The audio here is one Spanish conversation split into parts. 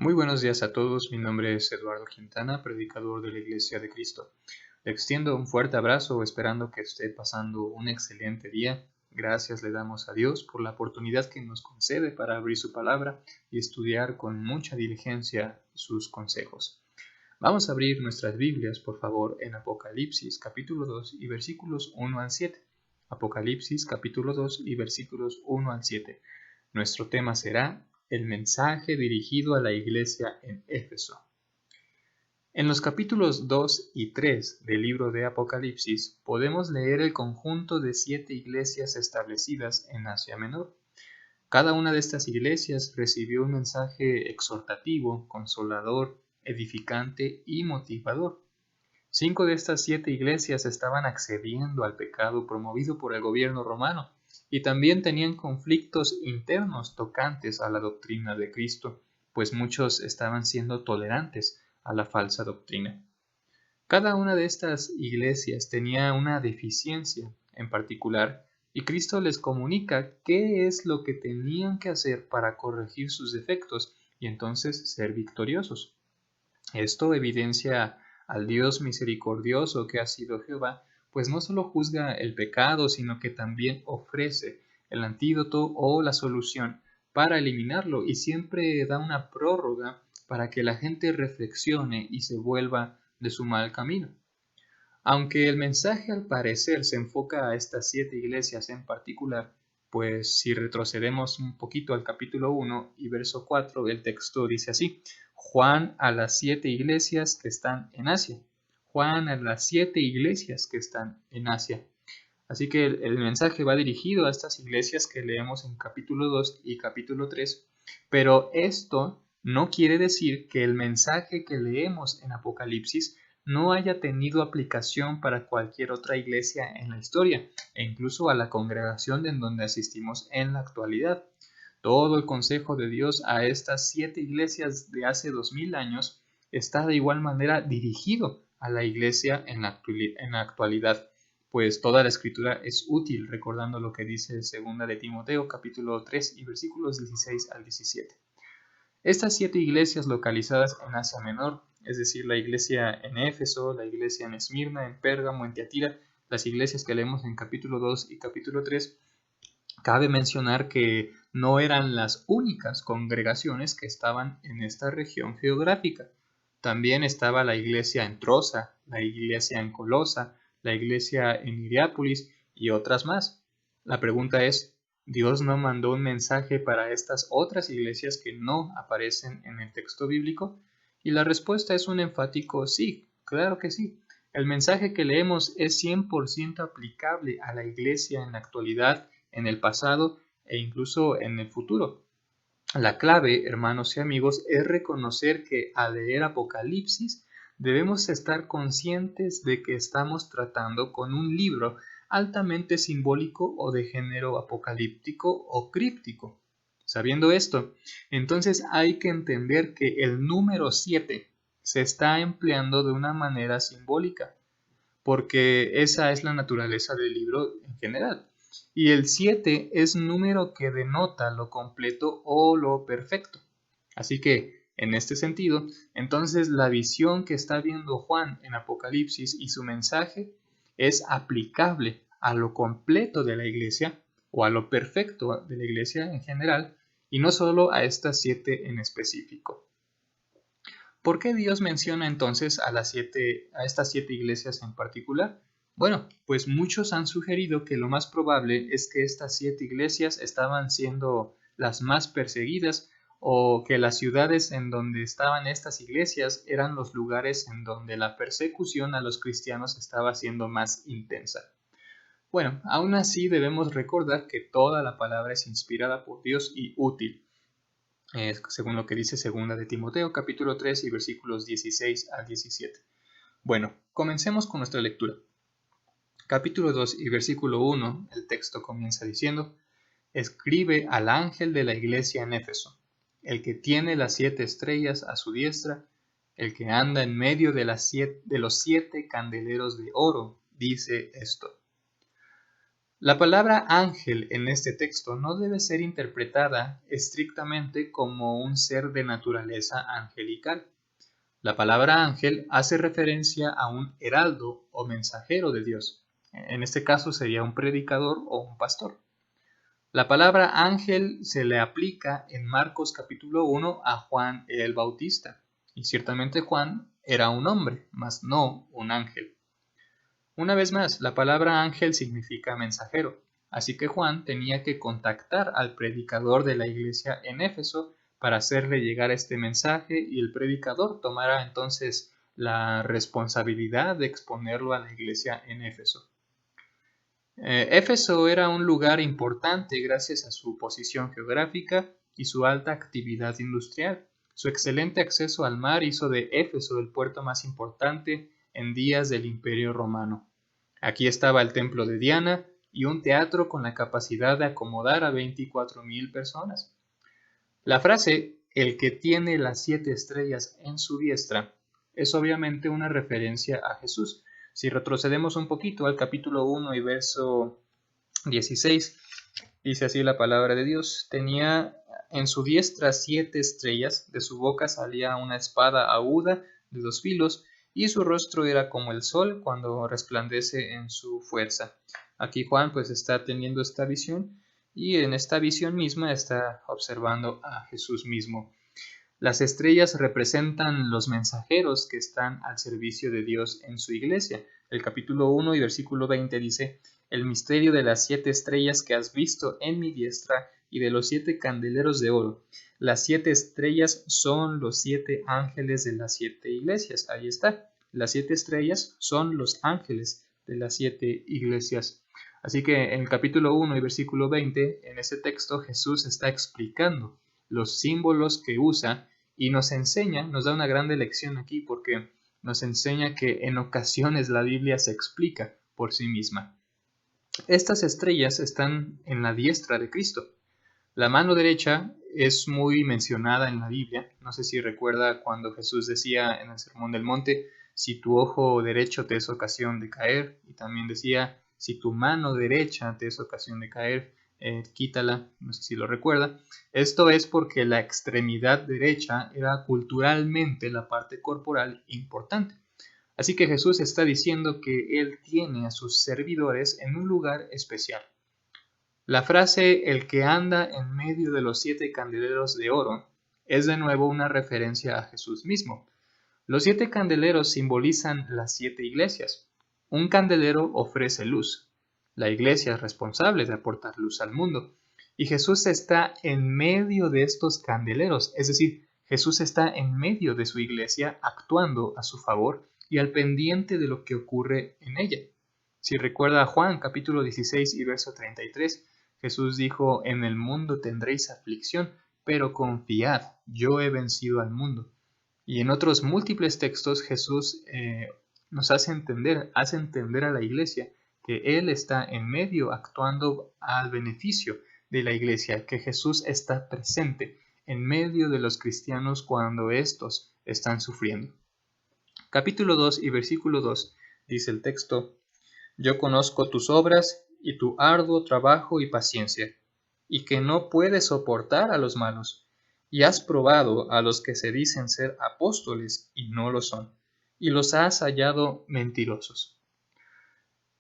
Muy buenos días a todos, mi nombre es Eduardo Quintana, predicador de la Iglesia de Cristo. Le extiendo un fuerte abrazo esperando que esté pasando un excelente día. Gracias le damos a Dios por la oportunidad que nos concede para abrir su palabra y estudiar con mucha diligencia sus consejos. Vamos a abrir nuestras Biblias, por favor, en Apocalipsis capítulo 2 y versículos 1 al 7. Apocalipsis capítulo 2 y versículos 1 al 7. Nuestro tema será el mensaje dirigido a la iglesia en Éfeso. En los capítulos 2 y 3 del libro de Apocalipsis podemos leer el conjunto de 7 iglesias establecidas en Asia Menor. Cada una de estas iglesias recibió un mensaje exhortativo, consolador, edificante y motivador. 5 de estas 7 iglesias estaban accediendo al pecado promovido por el gobierno romano y también tenían conflictos internos tocantes a la doctrina de Cristo, pues muchos estaban siendo tolerantes a la falsa doctrina. Cada una de estas iglesias tenía una deficiencia en particular y Cristo les comunica qué es lo que tenían que hacer para corregir sus defectos y entonces ser victoriosos. Esto evidencia al Dios misericordioso que ha sido Jehová, pues no solo juzga el pecado, sino que también ofrece el antídoto o la solución para eliminarlo y siempre da una prórroga para que la gente reflexione y se vuelva de su mal camino. Aunque el mensaje al parecer se enfoca a estas 7 iglesias en particular, pues si retrocedemos un poquito al capítulo 1 y verso 4, el texto dice así: Juan a las 7 iglesias que están en Asia. Juan a las 7 iglesias que están en Asia. Así que el mensaje va dirigido a estas iglesias que leemos en capítulo 2 y capítulo 3, pero esto no quiere decir que el mensaje que leemos en Apocalipsis no haya tenido aplicación para cualquier otra iglesia en la historia, e incluso a la congregación en donde asistimos en la actualidad. Todo el consejo de Dios a estas 7 iglesias de hace 2000 años está de igual manera dirigido a la iglesia en la actualidad, pues toda la escritura es útil, recordando lo que dice 2 de Timoteo capítulo 3 y versículos 16 al 17. Estas 7 iglesias localizadas en Asia Menor, es decir, la iglesia en Éfeso, la iglesia en Esmirna, en Pérgamo, en Tiatira, las iglesias que leemos en capítulo 2 y capítulo 3, cabe mencionar que no eran las únicas congregaciones que estaban en esta región geográfica. También estaba la iglesia en Trosa, la iglesia en Colosa, la iglesia en Hierápolis y otras más. La pregunta es, ¿Dios no mandó un mensaje para estas otras iglesias que no aparecen en el texto bíblico? Y la respuesta es un enfático sí, claro que sí. El mensaje que leemos es 100% aplicable a la iglesia en la actualidad, en el pasado e incluso en el futuro. La clave, hermanos y amigos, es reconocer que al leer Apocalipsis debemos estar conscientes de que estamos tratando con un libro altamente simbólico o de género apocalíptico o críptico. Sabiendo esto, entonces hay que entender que el número 7 se está empleando de una manera simbólica, porque esa es la naturaleza del libro en general. Y el 7 es número que denota lo completo o lo perfecto. Así que, en este sentido, entonces la visión que está viendo Juan en Apocalipsis y su mensaje es aplicable a lo completo de la iglesia o a lo perfecto de la iglesia en general y no solo a estas 7 en específico. ¿Por qué Dios menciona entonces a estas 7 iglesias en particular? Bueno, pues muchos han sugerido que lo más probable es que estas 7 iglesias estaban siendo las más perseguidas o que las ciudades en donde estaban estas iglesias eran los lugares en donde la persecución a los cristianos estaba siendo más intensa. Bueno, aún así debemos recordar que toda la palabra es inspirada por Dios y útil, según lo que dice 2 de Timoteo, capítulo 3 y versículos 16 al 17. Bueno, comencemos con nuestra lectura. Capítulo 2 y versículo 1, el texto comienza diciendo: Escribe al ángel de la iglesia en Éfeso, el que tiene las 7 estrellas a su diestra, el que anda en medio de los 7 candeleros de oro, dice esto. La palabra ángel en este texto no debe ser interpretada estrictamente como un ser de naturaleza angelical. La palabra ángel hace referencia a un heraldo o mensajero de Dios. En este caso sería un predicador o un pastor. La palabra ángel se le aplica en Marcos capítulo 1 a Juan el Bautista, y ciertamente Juan era un hombre, mas no un ángel. Una vez más, la palabra ángel significa mensajero, así que Juan tenía que contactar al predicador de la iglesia en Éfeso para hacerle llegar este mensaje y el predicador tomara entonces la responsabilidad de exponerlo a la iglesia en Éfeso. Éfeso era un lugar importante gracias a su posición geográfica y su alta actividad industrial. Su excelente acceso al mar hizo de Éfeso el puerto más importante en días del Imperio Romano. Aquí estaba el templo de Diana y un teatro con la capacidad de acomodar a 24,000 personas. La frase "el que tiene las 7 estrellas en su diestra" es obviamente una referencia a Jesús. Si retrocedemos un poquito al capítulo 1 y verso 16, dice así la palabra de Dios: tenía en su diestra 7 estrellas, de su boca salía una espada aguda de 2 filos, y su rostro era como el sol cuando resplandece en su fuerza. Aquí Juan pues está teniendo esta visión, y en esta visión misma está observando a Jesús mismo. Las estrellas representan los mensajeros que están al servicio de Dios en su iglesia. El capítulo 1 y versículo 20 dice: el misterio de las 7 estrellas que has visto en mi diestra y de los 7 candeleros de oro. Las 7 estrellas son los 7 ángeles de las 7 iglesias. Ahí está. Las 7 estrellas son los ángeles de las 7 iglesias. Así que en el capítulo 1 y versículo 20, en ese texto Jesús está explicando los símbolos que usa y nos enseña, nos da una grande lección aquí porque nos enseña que en ocasiones la Biblia se explica por sí misma. Estas estrellas están en la diestra de Cristo. La mano derecha es muy mencionada en la Biblia. No sé si recuerda cuando Jesús decía en el Sermón del Monte: si tu ojo derecho te es ocasión de caer, y también decía: si tu mano derecha te es ocasión de caer, quítala. No sé si lo recuerda. Esto es porque la extremidad derecha era culturalmente la parte corporal importante. Así que Jesús está diciendo que Él tiene a sus servidores en un lugar especial. La frase "el que anda en medio de los 7 candeleros de oro" es de nuevo una referencia a Jesús mismo. Los 7 candeleros simbolizan las 7 iglesias. Un candelero ofrece luz. La iglesia es responsable de aportar luz al mundo. Y Jesús está en medio de estos candeleros, es decir, Jesús está en medio de su iglesia actuando a su favor y al pendiente de lo que ocurre en ella. Si recuerda a Juan capítulo 16 y verso 33, Jesús dijo: en el mundo tendréis aflicción, pero confiad, yo he vencido al mundo. Y en otros múltiples textos Jesús nos hace entender a la iglesia que Él está en medio actuando al beneficio de la iglesia, que Jesús está presente en medio de los cristianos cuando éstos están sufriendo. Capítulo 2 y versículo 2 dice el texto: yo conozco tus obras y tu arduo trabajo y paciencia, y que no puedes soportar a los malos, y has probado a los que se dicen ser apóstoles y no lo son, y los has hallado mentirosos.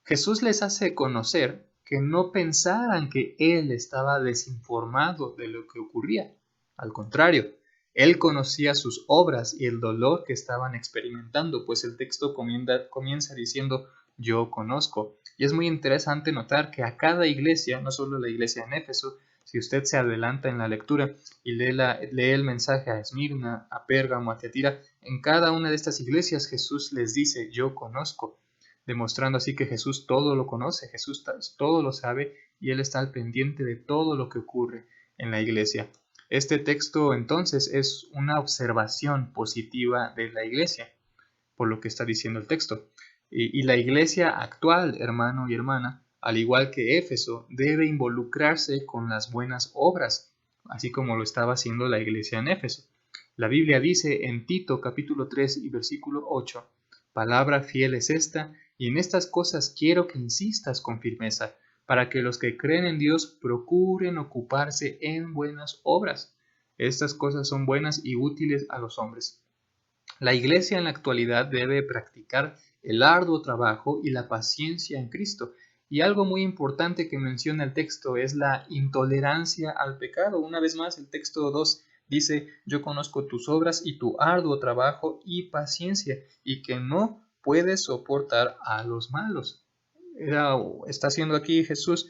Jesús les hace conocer que no pensaran que Él estaba desinformado de lo que ocurría. Al contrario, Él conocía sus obras y el dolor que estaban experimentando, pues el texto comienza diciendo: yo conozco. Y es muy interesante notar que a cada iglesia, no solo la iglesia en Éfeso, si usted se adelanta en la lectura y lee el mensaje a Esmirna, a Pérgamo, a Tiatira, en cada una de estas iglesias Jesús les dice: yo conozco, demostrando así que Jesús todo lo conoce, Jesús todo lo sabe y Él está al pendiente de todo lo que ocurre en la iglesia. Este texto entonces es una observación positiva de la iglesia, por lo que está diciendo el texto. Y la iglesia actual, hermano y hermana, al igual que Éfeso, debe involucrarse con las buenas obras, así como lo estaba haciendo la iglesia en Éfeso. La Biblia dice en Tito capítulo 3 y versículo 8: palabra fiel es esta, y en estas cosas quiero que insistas con firmeza, para que los que creen en Dios procuren ocuparse en buenas obras. Estas cosas son buenas y útiles a los hombres. La Iglesia en la actualidad debe practicar el arduo trabajo y la paciencia en Cristo. Y algo muy importante que menciona el texto es la intolerancia al pecado. Una vez más, el texto 2 dice: yo conozco tus obras y tu arduo trabajo y paciencia, y que no puedes soportar a los malos. Está haciendo aquí Jesús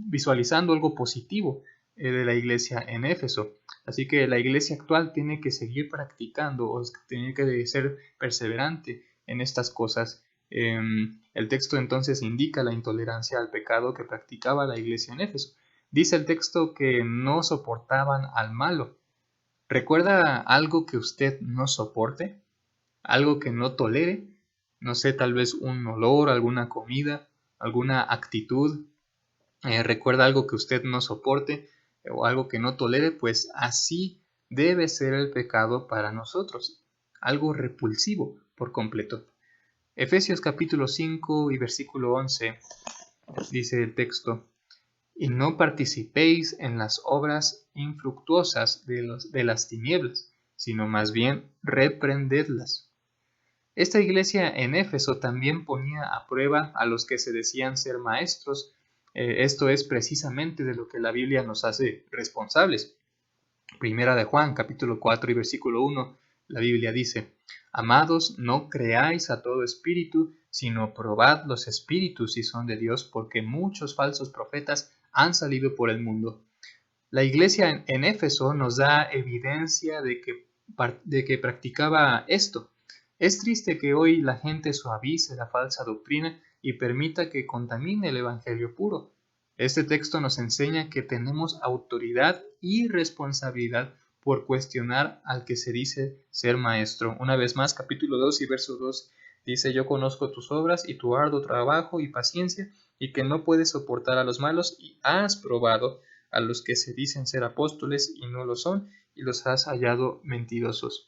visualizando algo positivo de la iglesia en Éfeso. Así que la iglesia actual tiene que seguir practicando, o tiene que ser perseverante en estas cosas. El texto entonces indica la intolerancia al pecado que practicaba la iglesia en Éfeso. Dice el texto que no soportaban al malo. ¿Recuerda algo que usted no soporte? ¿Algo que no tolere? No sé, tal vez un olor, alguna comida, alguna actitud. ¿Recuerda algo que usted no soporte o algo que no tolere? Pues así debe ser el pecado para nosotros, algo repulsivo por completo. Efesios capítulo 5 y versículo 11 dice el texto: y no participéis en las obras infructuosas de las tinieblas, sino más bien reprendedlas. Esta iglesia en Éfeso también ponía a prueba a los que se decían ser maestros. Esto es precisamente de lo que la Biblia nos hace responsables. Primera de Juan, capítulo 4 y versículo 1, la Biblia dice: amados, no creáis a todo espíritu, sino probad los espíritus si son de Dios, porque muchos falsos profetas han salido por el mundo. La iglesia en Éfeso nos da evidencia de que practicaba esto. Es triste que hoy la gente suavice la falsa doctrina y permita que contamine el evangelio puro. Este texto nos enseña que tenemos autoridad y responsabilidad por cuestionar al que se dice ser maestro. Una vez más, capítulo 2 y verso 2 dice: yo conozco tus obras y tu arduo trabajo y paciencia, y que no puedes soportar a los malos, y has probado a los que se dicen ser apóstoles y no lo son, y los has hallado mentirosos.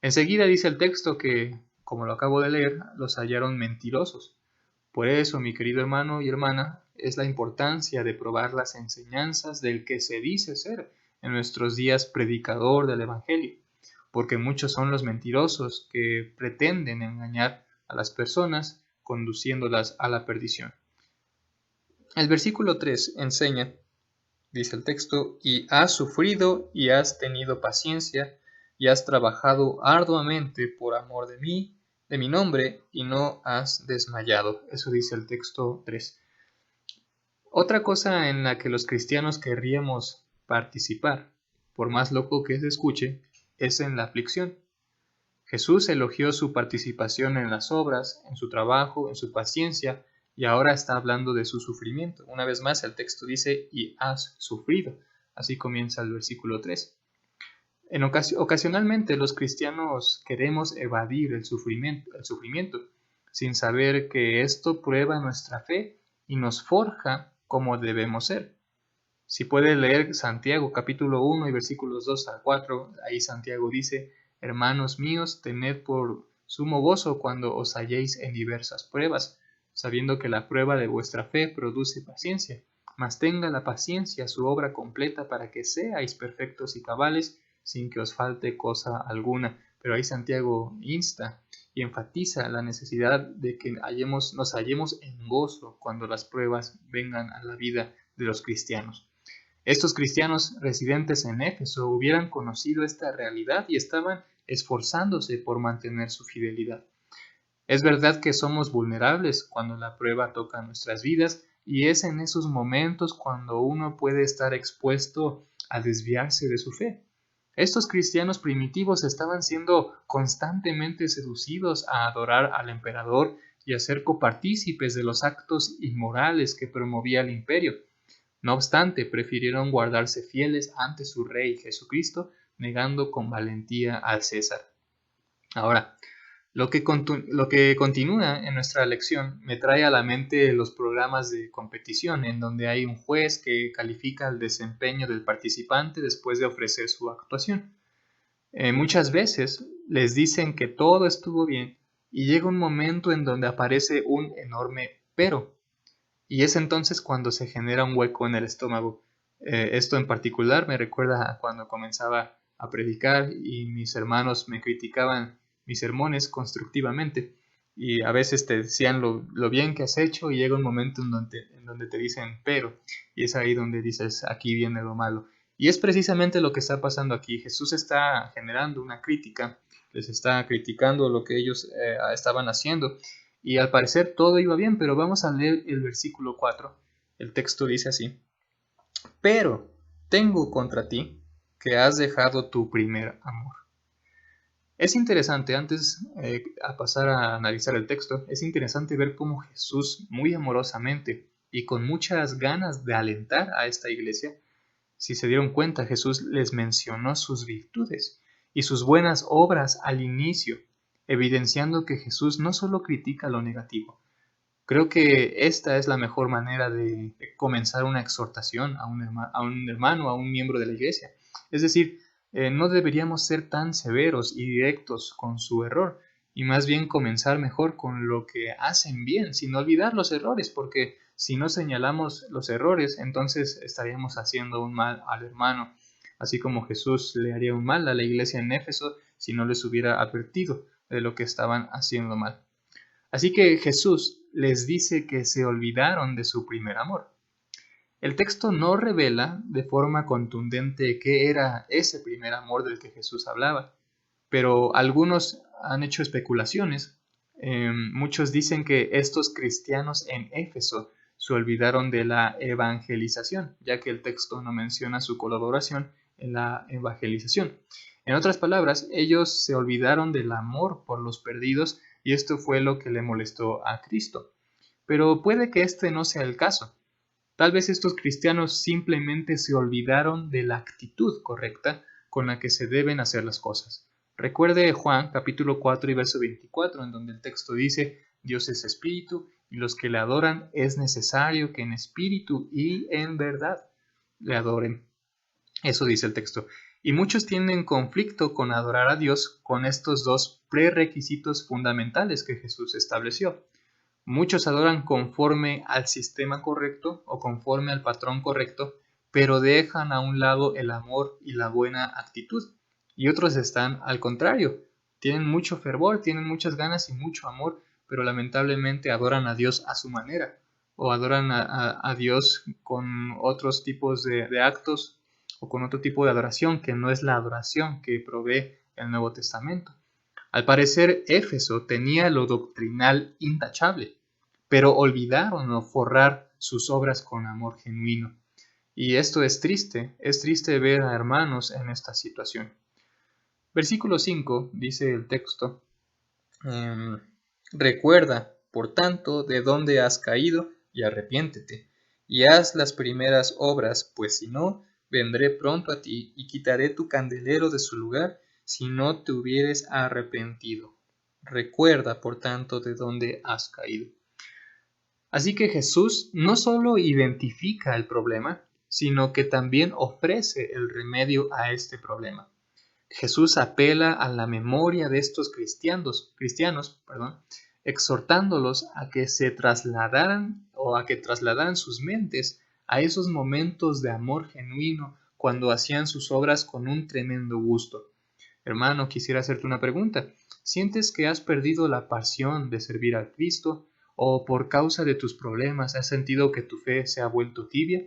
Enseguida dice el texto que, como lo acabo de leer, los hallaron mentirosos. Por eso, mi querido hermano y hermana, es la importancia de probar las enseñanzas del que se dice ser en nuestros días predicador del Evangelio, porque muchos son los mentirosos que pretenden engañar a las personas, conduciéndolas a la perdición. El versículo 3 enseña, dice el texto: y has sufrido y has tenido paciencia y has trabajado arduamente por amor de mí, de mi nombre, y no has desmayado. Eso dice el texto 3. Otra cosa en la que los cristianos querríamos participar, por más loco que se escuche, es en la aflicción. Jesús elogió su participación en las obras, en su trabajo, en su paciencia, y ahora está hablando de su sufrimiento. Una vez más, el texto dice: y has sufrido. Así comienza el versículo 3. Ocasionalmente los cristianos queremos evadir el sufrimiento, sin saber que esto prueba nuestra fe y nos forja como debemos ser. Si puede leer Santiago capítulo 1 y versículos 2 al 4, ahí Santiago dice: hermanos míos, tened por sumo gozo cuando os halléis en diversas pruebas, sabiendo que la prueba de vuestra fe produce paciencia. Mas tenga la paciencia su obra completa, para que seáis perfectos y cabales, sin que os falte cosa alguna. Pero ahí Santiago insta y enfatiza la necesidad de que nos hallemos en gozo cuando las pruebas vengan a la vida de los cristianos. Estos cristianos residentes en Éfeso hubieran conocido esta realidad y estaban esforzándose por mantener su fidelidad. Es verdad que somos vulnerables cuando la prueba toca nuestras vidas, y es en esos momentos cuando uno puede estar expuesto a desviarse de su fe. Estos cristianos primitivos estaban siendo constantemente seducidos a adorar al emperador y a ser copartícipes de los actos inmorales que promovía el imperio. No obstante, prefirieron guardarse fieles ante su Rey Jesucristo, negando con valentía al César. Ahora, lo que continúa en nuestra lección me trae a la mente los programas de competición, en donde hay un juez que califica el desempeño del participante después de ofrecer su actuación. Muchas veces les dicen que todo estuvo bien, y llega un momento en donde aparece un enorme pero. y es entonces cuando se genera un hueco en el estómago. Esto en particular me recuerda a cuando comenzaba a predicar y mis hermanos me criticaban mis sermones constructivamente y a veces te decían lo bien que has hecho y llega un momento en donde te dicen pero, y es ahí donde dices aquí viene lo malo. Y es precisamente lo que está pasando aquí. Jesús está generando una crítica, les está criticando lo que ellos estaban haciendo y al parecer todo iba bien, pero vamos a leer el versículo 4. El texto dice así: pero tengo contra ti que has dejado tu primer amor. Es interesante, antes a pasar a analizar el texto, es interesante ver cómo Jesús muy amorosamente y con muchas ganas de alentar a esta iglesia, si se dieron cuenta, Jesús les mencionó sus virtudes y sus buenas obras al inicio, evidenciando que Jesús no solo critica lo negativo. Creo que esta es la mejor manera de comenzar una exhortación a un hermano, a un miembro de la iglesia. Es decir, no deberíamos ser tan severos y directos con su error, y más bien comenzar mejor con lo que hacen bien, sin olvidar los errores, porque si no señalamos los errores, entonces estaríamos haciendo un mal al hermano, así como Jesús le haría un mal a la iglesia en Éfeso si no les hubiera advertido de lo que estaban haciendo mal. Así que Jesús les dice que se olvidaron de su primer amor. El texto no revela de forma contundente qué era ese primer amor del que Jesús hablaba, pero algunos han hecho especulaciones. Muchos dicen que estos cristianos en Éfeso se olvidaron de la evangelización, ya que el texto no menciona su colaboración en la evangelización. En otras palabras, ellos se olvidaron del amor por los perdidos y esto fue lo que le molestó a Cristo. Pero puede que este no sea el caso. Tal vez estos cristianos simplemente se olvidaron de la actitud correcta con la que se deben hacer las cosas. Recuerde Juan capítulo 4 y verso 24, en donde el texto dice: Dios es espíritu y los que le adoran es necesario que en espíritu y en verdad le adoren. Eso dice el texto. Y muchos tienen conflicto con adorar a Dios con estos dos prerequisitos fundamentales que Jesús estableció. Muchos adoran conforme al sistema correcto o conforme al patrón correcto, pero dejan a un lado el amor y la buena actitud. Y otros están al contrario, tienen mucho fervor, tienen muchas ganas y mucho amor, pero lamentablemente adoran a Dios a su manera, o adoran a Dios con otros tipos de actos o con otro tipo de adoración que no es la adoración que provee el Nuevo Testamento. Al parecer, Éfeso tenía lo doctrinal intachable, pero olvidaron o forrar sus obras con amor genuino. Y esto es triste ver a hermanos en esta situación. Versículo 5 dice el texto: recuerda, por tanto, de dónde has caído y arrepiéntete, y haz las primeras obras, pues si no, vendré pronto a ti y quitaré tu candelero de su lugar si no te hubieres arrepentido. Recuerda, por tanto, de dónde has caído. Así que Jesús no solo identifica el problema, sino que también ofrece el remedio a este problema. Jesús apela a la memoria de estos cristianos, exhortándolos a que se trasladaran o a que trasladaran sus mentes a esos momentos de amor genuino cuando hacían sus obras con un tremendo gusto. Hermano, quisiera hacerte una pregunta. ¿Sientes que has perdido la pasión de servir a Cristo o por causa de tus problemas has sentido que tu fe se ha vuelto tibia?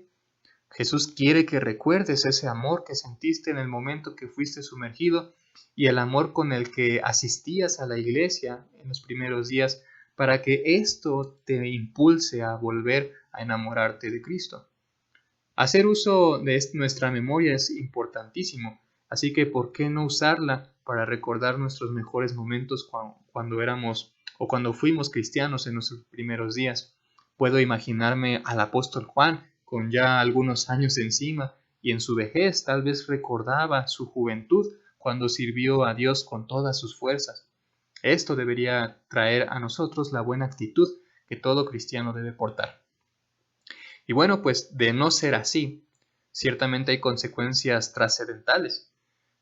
Jesús quiere que recuerdes ese amor que sentiste en el momento que fuiste sumergido y el amor con el que asistías a la iglesia en los primeros días para que esto te impulse a volver a enamorarte de Cristo. Hacer uso de nuestra memoria es importantísimo, así que ¿por qué no usarla para recordar nuestros mejores momentos cuando éramos o cuando fuimos cristianos en nuestros primeros días? Puedo imaginarme al apóstol Juan con ya algunos años encima y en su vejez tal vez recordaba su juventud cuando sirvió a Dios con todas sus fuerzas. Esto debería traer a nosotros la buena actitud que todo cristiano debe portar. Y bueno, pues de no ser así, ciertamente hay consecuencias trascendentales.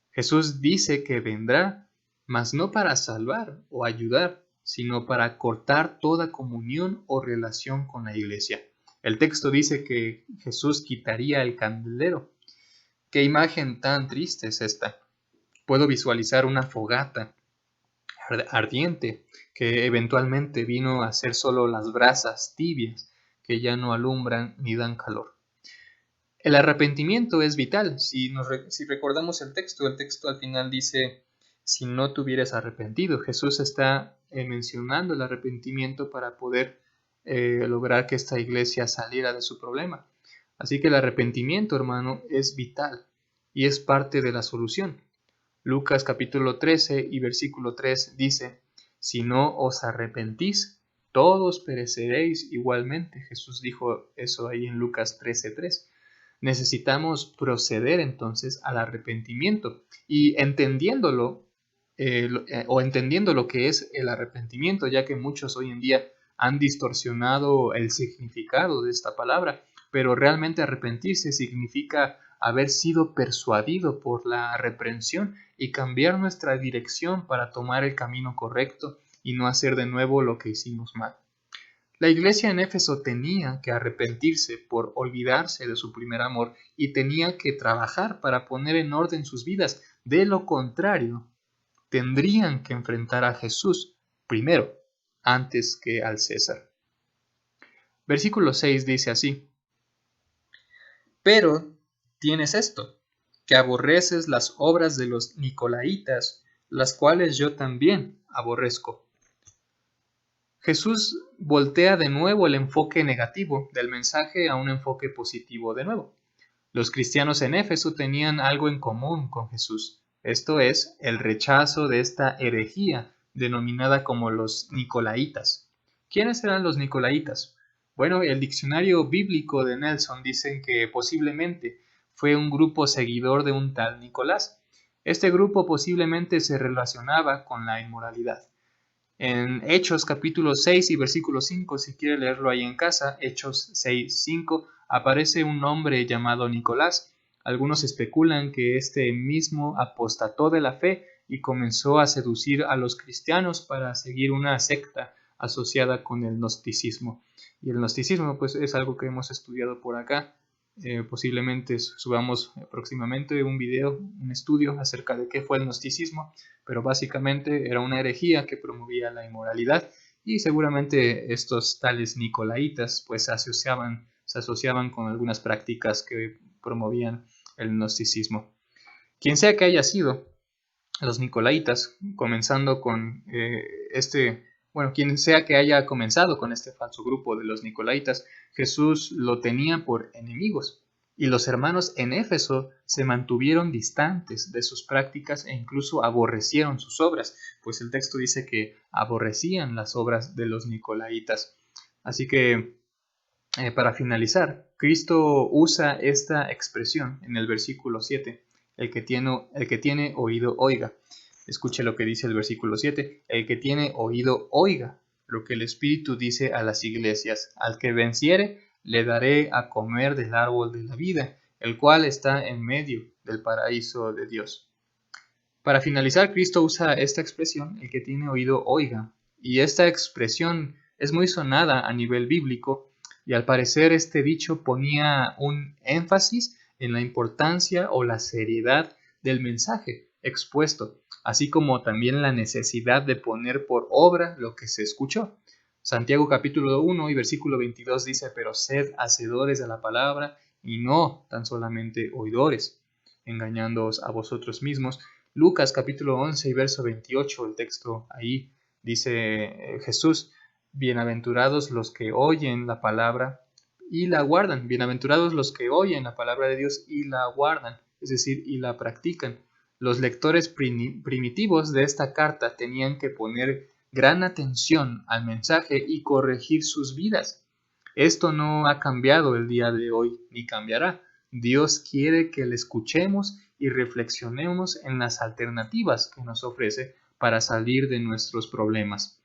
Jesús dice que vendrá, mas no para salvar o ayudar, sino para cortar toda comunión o relación con la iglesia. El texto dice que Jesús quitaría el candelero. ¿Qué imagen tan triste es esta? Puedo visualizar una fogata ardiente que eventualmente vino a ser solo las brasas tibias que ya no alumbran ni dan calor. El arrepentimiento es vital. Si recordamos el texto al final dice, si no te hubieras arrepentido. Jesús está mencionando el arrepentimiento para poder lograr que esta iglesia saliera de su problema. Así que el arrepentimiento, hermano, es vital y es parte de la solución. Lucas capítulo 13 y versículo 3 dice, si no os arrepentís, todos pereceréis igualmente. Jesús dijo eso ahí en Lucas 13:3. Necesitamos proceder entonces al arrepentimiento y entendiendo lo que es el arrepentimiento, ya que muchos hoy en día han distorsionado el significado de esta palabra, pero realmente arrepentirse significa haber sido persuadido por la reprensión y cambiar nuestra dirección para tomar el camino correcto y no hacer de nuevo lo que hicimos mal. La iglesia en Éfeso tenía que arrepentirse por olvidarse de su primer amor y tenía que trabajar para poner en orden sus vidas. De lo contrario, tendrían que enfrentar a Jesús primero, antes que al César. Versículo 6 dice así, pero tienes esto, que aborreces las obras de los nicolaítas, las cuales yo también aborrezco. Jesús voltea de nuevo el enfoque negativo del mensaje a un enfoque positivo de nuevo. Los cristianos en Éfeso tenían algo en común con Jesús, esto es, el rechazo de esta herejía denominada como los nicolaítas. ¿Quiénes eran los nicolaítas? Bueno, el diccionario bíblico de Nelson dice que posiblemente fue un grupo seguidor de un tal Nicolás. Este grupo posiblemente se relacionaba con la inmoralidad. En Hechos capítulo 6 y versículo 5, si quiere leerlo ahí en casa, Hechos 6:5, aparece un hombre llamado Nicolás. Algunos especulan que este mismo apostató de la fe y comenzó a seducir a los cristianos para seguir una secta asociada con el gnosticismo. Y el gnosticismo pues es algo que hemos estudiado por acá. Posiblemente subamos próximamente un video, un estudio acerca de qué fue el gnosticismo, pero básicamente era una herejía que promovía la inmoralidad y seguramente estos tales nicolaítas pues se asociaban con algunas prácticas que promovían el gnosticismo. Quien sea que haya sido, los nicolaítas, comenzando con quien sea que haya comenzado con este falso grupo de los nicolaítas, Jesús lo tenía por enemigos. Y los hermanos en Éfeso se mantuvieron distantes de sus prácticas e incluso aborrecieron sus obras, pues el texto dice que aborrecían las obras de los nicolaítas. Así que, para finalizar, Cristo usa esta expresión en el versículo 7, el que tiene oído oiga. Escuche lo que dice el versículo 7, el que tiene oído oiga lo que el Espíritu dice a las iglesias, al que venciere le daré a comer del árbol de la vida, el cual está en medio del paraíso de Dios. Para finalizar, Cristo usa esta expresión, el que tiene oído oiga, y esta expresión es muy sonada a nivel bíblico, y al parecer este dicho ponía un énfasis en la importancia o la seriedad del mensaje expuesto, así como también la necesidad de poner por obra lo que se escuchó. Santiago capítulo 1 y versículo 22 dice, pero sed hacedores de la palabra y no tan solamente oidores, engañándoos a vosotros mismos. Lucas capítulo 11 y verso 28, el texto ahí dice Jesús, bienaventurados los que oyen la palabra y la guardan, bienaventurados los que oyen la palabra de Dios y la guardan, es decir, y la practican. Los lectores primitivos de esta carta tenían que poner gran atención al mensaje y corregir sus vidas. Esto no ha cambiado el día de hoy, ni cambiará. Dios quiere que le escuchemos y reflexionemos en las alternativas que nos ofrece para salir de nuestros problemas.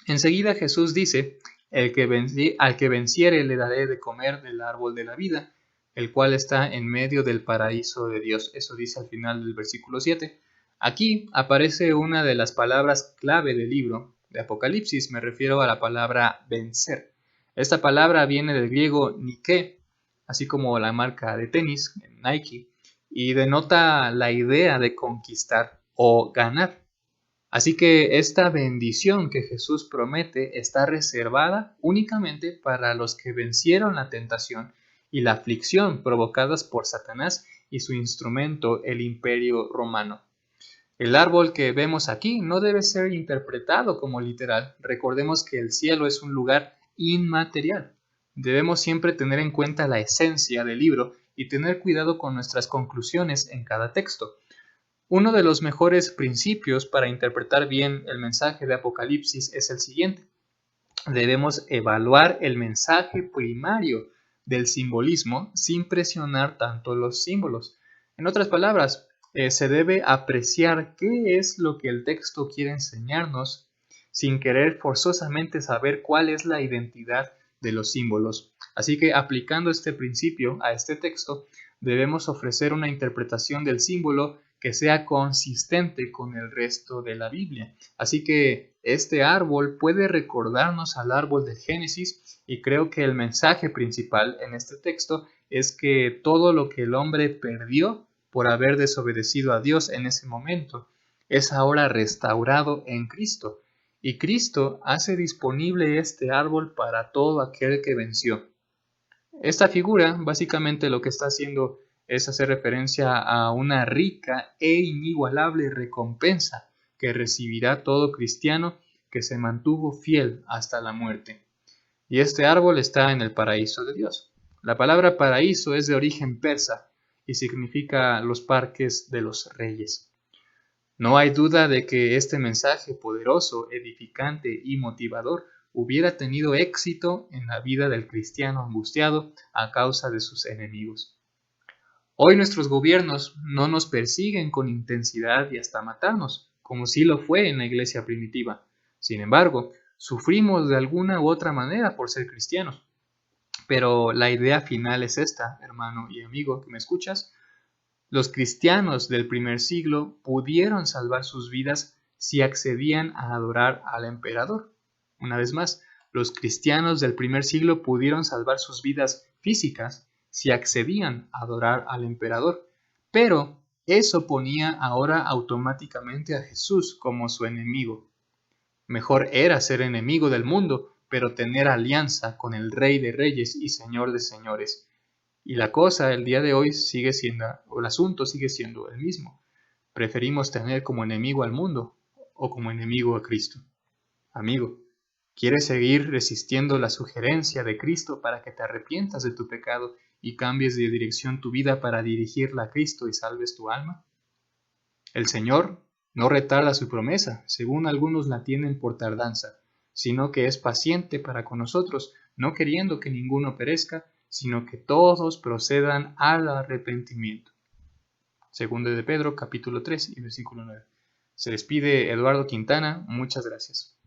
Enseguida Jesús dice, al que venciere le daré de comer del árbol de la vida, el cual está en medio del paraíso de Dios. Eso dice al final del versículo 7. Aquí aparece una de las palabras clave del libro de Apocalipsis, me refiero a la palabra vencer. Esta palabra viene del griego Nike, así como la marca de tenis, Nike, y denota la idea de conquistar o ganar. Así que esta bendición que Jesús promete está reservada únicamente para los que vencieron la tentación y la aflicción provocadas por Satanás y su instrumento, el Imperio Romano. El árbol que vemos aquí no debe ser interpretado como literal. Recordemos que el cielo es un lugar inmaterial. Debemos siempre tener en cuenta la esencia del libro y tener cuidado con nuestras conclusiones en cada texto. Uno de los mejores principios para interpretar bien el mensaje de Apocalipsis es el siguiente. Debemos evaluar el mensaje primario del simbolismo sin presionar tanto los símbolos. En otras palabras, se debe apreciar qué es lo que el texto quiere enseñarnos sin querer forzosamente saber cuál es la identidad de los símbolos. Así que aplicando este principio a este texto, debemos ofrecer una interpretación del símbolo que sea consistente con el resto de la Biblia. Así que este árbol puede recordarnos al árbol del Génesis y creo que el mensaje principal en este texto es que todo lo que el hombre perdió por haber desobedecido a Dios en ese momento es ahora restaurado en Cristo. Y Cristo hace disponible este árbol para todo aquel que venció. Esta figura básicamente lo que está haciendo es hacer referencia a una rica e inigualable recompensa que recibirá todo cristiano que se mantuvo fiel hasta la muerte. Y este árbol está en el paraíso de Dios. La palabra paraíso es de origen persa y significa los parques de los reyes. No hay duda de que este mensaje poderoso, edificante y motivador hubiera tenido éxito en la vida del cristiano angustiado a causa de sus enemigos. Hoy nuestros gobiernos no nos persiguen con intensidad y hasta matarnos, como sí lo fue en la iglesia primitiva. Sin embargo, sufrimos de alguna u otra manera por ser cristianos. Pero la idea final es esta, hermano y amigo que me escuchas. Los cristianos del primer siglo pudieron salvar sus vidas si accedían a adorar al emperador. Una vez más, los cristianos del primer siglo pudieron salvar sus vidas físicas si accedían a adorar al emperador, pero eso ponía ahora automáticamente a Jesús como su enemigo. Mejor era ser enemigo del mundo, pero tener alianza con el Rey de Reyes y Señor de Señores. Y la cosa el día de hoy sigue siendo, o el asunto sigue siendo el mismo. Preferimos tener como enemigo al mundo o como enemigo a Cristo. Amigo, ¿quieres seguir resistiendo la sugerencia de Cristo para que te arrepientas de tu pecado y cambies de dirección tu vida para dirigirla a Cristo y salves tu alma? El Señor no retarda su promesa, según algunos la tienen por tardanza, sino que es paciente para con nosotros, no queriendo que ninguno perezca, sino que todos procedan al arrepentimiento. Segundo de Pedro, capítulo 3 y versículo 9. Se despide Eduardo Quintana, muchas gracias.